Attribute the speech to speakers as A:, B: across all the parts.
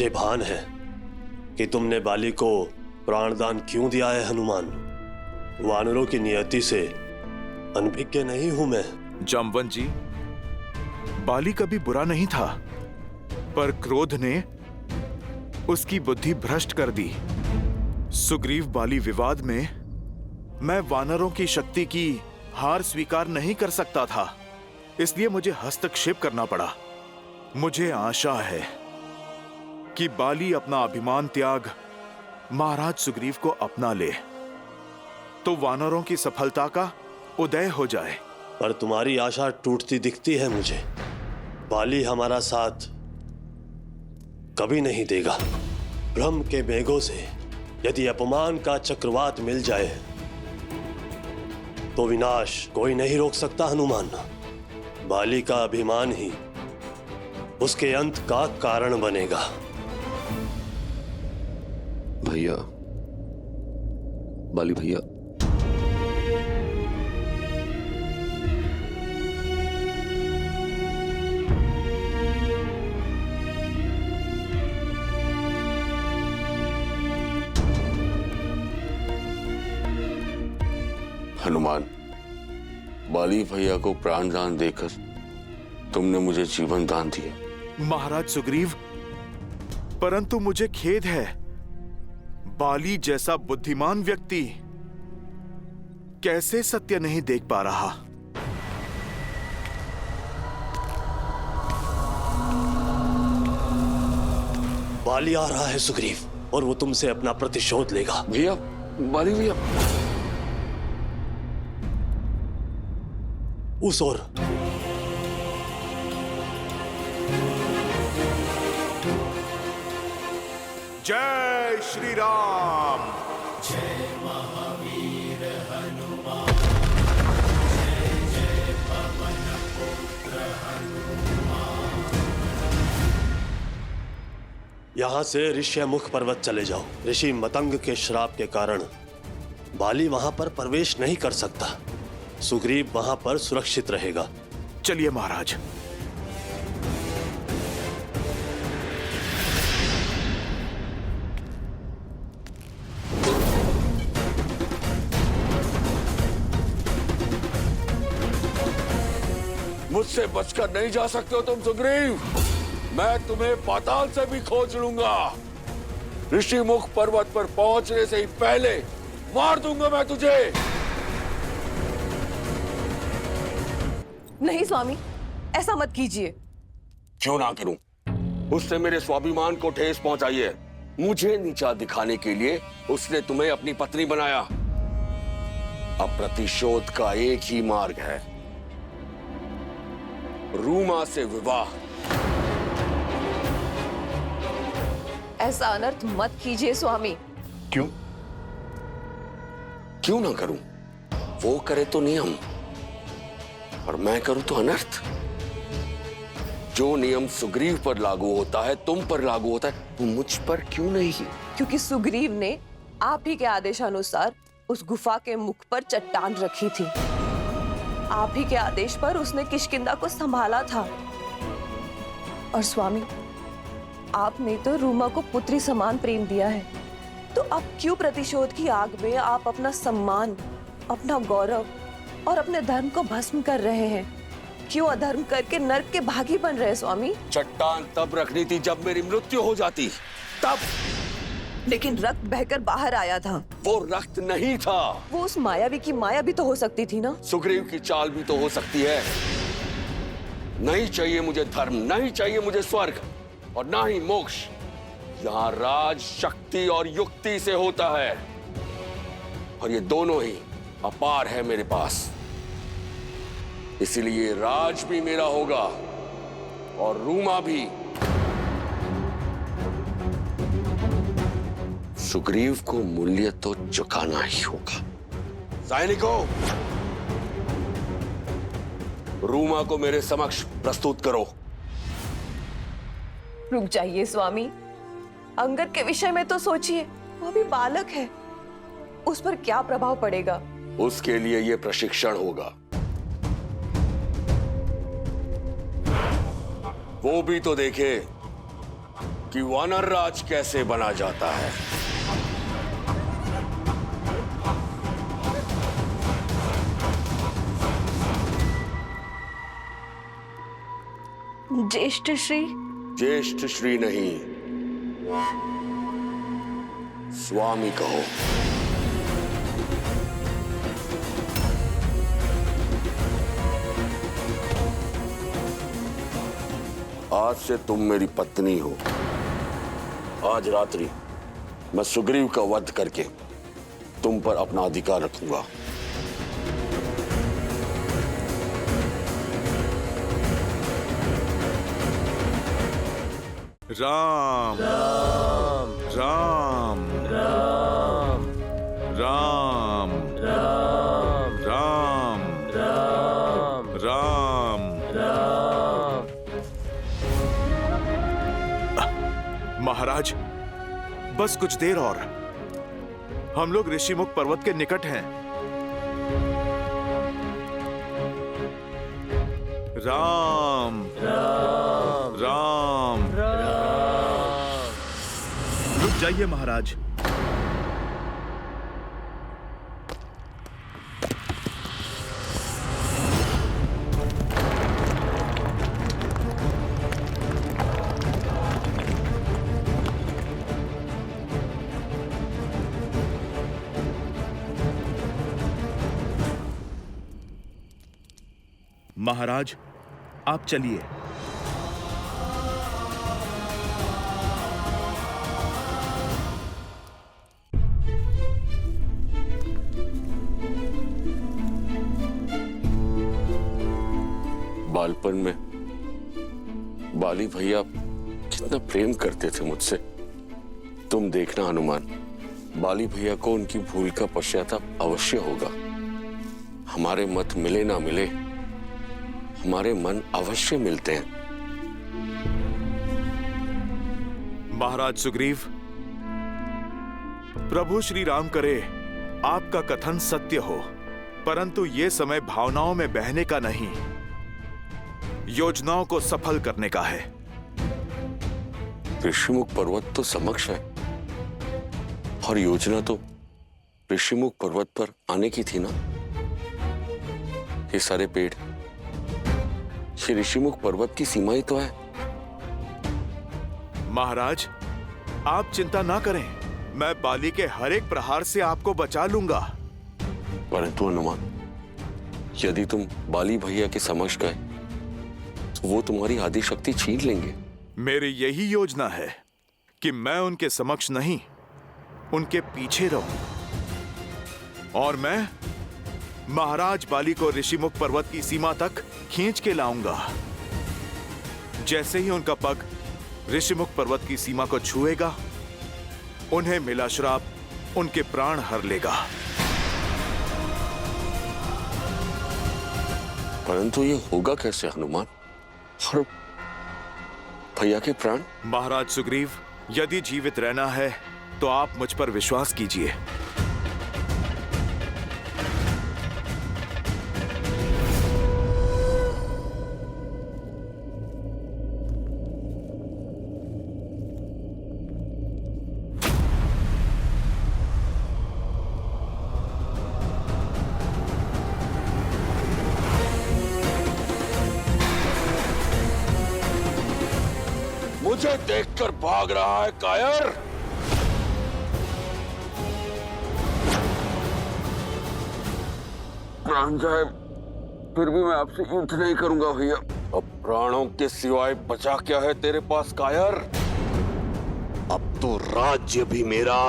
A: मुझे भान है कि तुमने बाली को प्राणदान क्यों दिया है हनुमान। वानरों की नियति से अनभिज्ञ नहीं हूं मैं।
B: जामवंत जी, बाली कभी बुरा नहीं था, पर क्रोध ने उसकी बुद्धि भ्रष्ट कर दी। सुग्रीव बाली विवाद में मैं वानरों की शक्ति की हार स्वीकार नहीं कर सकता था, इसलिए मुझे हस्तक्षेप करना पड़ा। मुझे आशा है कि बाली अपना अभिमान त्याग महाराज सुग्रीव को अपना ले तो वानरों की सफलता का उदय हो जाए।
A: पर तुम्हारी आशा टूटती दिखती है मुझे। बाली हमारा साथ कभी नहीं देगा। भ्रम के मेघों से यदि अपमान का चक्रवात मिल जाए तो विनाश कोई नहीं रोक सकता हनुमान। बाली का अभिमान ही उसके अंत का कारण बनेगा।
C: भैया, बाली भैया, हनुमान, बाली भैया को प्राण दान देकर तुमने मुझे जीवन दान दिया।
B: महाराज सुग्रीव, परंतु मुझे खेद है, बाली जैसा बुद्धिमान व्यक्ति कैसे सत्य नहीं देख पा रहा।
A: बाली आ रहा है सुग्रीव और वो तुमसे अपना प्रतिशोध लेगा।
C: भैया, बाली भैया,
A: उस ओर
B: जय श्री राम।
D: जय महावीर हनुमान, जय जय पवन पुत्र हनुमान।
A: यहां से ऋष्यमुख पर्वत चले जाओ। ऋषि मतंग के श्राप के कारण बाली वहां पर प्रवेश नहीं कर सकता। सुग्रीव वहां पर सुरक्षित रहेगा।
B: चलिए महाराज।
C: मुझसे बचकर नहीं जा सकते हो तुम सुग्रीव। मैं तुम्हें पाताल से भी खोज लूंगा। ऋषिमुख पर्वत पर पहुंचने से ही पहले मार दूंगा मैं तुझे।
E: नहीं स्वामी, ऐसा मत कीजिए।
C: क्यों ना करूं? उसने मेरे स्वाभिमान को ठेस पहुंचाई है। मुझे नीचा दिखाने के लिए उसने तुम्हें अपनी पत्नी बनाया। अब प्रतिशोध का एक ही मार्ग है, रूमा से विवाह।
E: ऐसा अनर्थ मत कीजिए स्वामी।
C: क्यों? क्यों ना करूं? वो करे तो नियम और मैं करूं तो अनर्थ। जो नियम सुग्रीव पर लागू होता है, तुम पर लागू होता है, वो मुझ पर क्यों नहीं?
E: क्योंकि सुग्रीव ने आप ही के आदेशानुसार उस गुफा के मुख पर चट्टान रखी थी। आप ही के आदेश पर उसने किष्किंधा को संभाला था। और स्वामी, आपने तो रूमा को पुत्री समान प्रेम दिया है, तो अब क्यों प्रतिशोध की आग में आप अपना सम्मान, अपना गौरव और अपने धर्म को भस्म कर रहे हैं? क्यों अधर्म करके नर्क के भागी बन रहे स्वामी?
C: चट्टान तब रखनी थी जब मेरी मृत्यु हो जाती, तब।
E: लेकिन रक्त बहकर बाहर आया था।
C: वो रक्त नहीं था।
E: वो उस मायावी की माया भी तो हो सकती थी ना।
C: सुग्रीव की चाल भी तो हो सकती है। नहीं चाहिए मुझे धर्म, नहीं चाहिए मुझे स्वर्ग और ना ही मोक्ष। यहाँ राज शक्ति और युक्ति से होता है, और ये दोनों ही अपार है मेरे पास। इसलिए राज भी मेरा होगा और रूमा भी। सुग्रीव को मूल्य तो चुकाना ही होगा। सैनिकों, रूमा को मेरे समक्ष प्रस्तुत करो।
E: रुक जाइए स्वामी, अंगद के विषय में तो सोचिए। वो भी बालक है, उस पर क्या प्रभाव पड़ेगा?
C: उसके लिए यह प्रशिक्षण होगा। वो भी तो देखे कि वानर राज कैसे बना जाता है।
E: ज्येष्ठ श्री।
C: ज्येष्ठ श्री नहीं, स्वामी कहो। आज से तुम मेरी पत्नी हो। आज रात्रि मैं सुग्रीव का वध करके तुम पर अपना अधिकार रखूंगा।
B: राम राम राम राम राम राम राम राम राम। महाराज, बस कुछ देर और, हम लोग ऋषिमुख पर्वत के निकट हैं। राम राम राम राम। रुक जाइए महाराज। महाराज, आप चलिए।
C: बालपन में बाली भैया कितना प्रेम करते थे मुझसे। तुम देखना हनुमान, बाली भैया को उनकी भूल का पश्चाताप अवश्य होगा। हमारे मत मिले ना मिले, हमारे मन अवश्य मिलते हैं।
B: महाराज सुग्रीव, प्रभु श्री राम करे आपका कथन सत्य हो, परंतु ये समय भावनाओं में बहने का नहीं, योजनाओं को सफल करने का है।
C: ऋषिमुख पर्वत तो समक्ष है और योजना तो ऋषिमुख पर्वत पर आने की थी ना। ये सारे पेड़, ये ऋषिमुख पर्वत की सीमा ही तो है।
B: महाराज, आप चिंता ना करें, मैं बाली के हर एक प्रहार से आपको बचा लूंगा।
C: परंतु हनुमान, यदि तुम बाली भैया के समक्ष गए तो वो तुम्हारी आदि शक्ति छीन लेंगे।
B: मेरी यही योजना है कि मैं उनके समक्ष नहीं, उनके पीछे रहूं, और मैं महाराज बाली को ऋषिमुख पर्वत की सीमा तक खींच के लाऊंगा। जैसे ही उनका पग ऋषिमुख पर्वत की सीमा को छुएगा, उन्हें मिला श्राप उनके प्राण हर लेगा।
C: परंतु ये होगा कैसे हनुमान? और भैया के प्राण?
B: महाराज सुग्रीव, यदि जीवित रहना है तो आप मुझ पर विश्वास कीजिए।
C: मुझे देखकर भाग रहा है कायर। प्राण जाए फिर भी मैं आपसे युद्ध नहीं करूंगा भैया। अब प्राणों के सिवाय बचा क्या है तेरे पास कायर? अब तो राज्य भी मेरा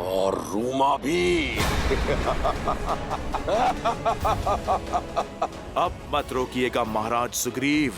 C: और रूमा भी।
B: अब मत रोकिएगा महाराज सुग्रीव।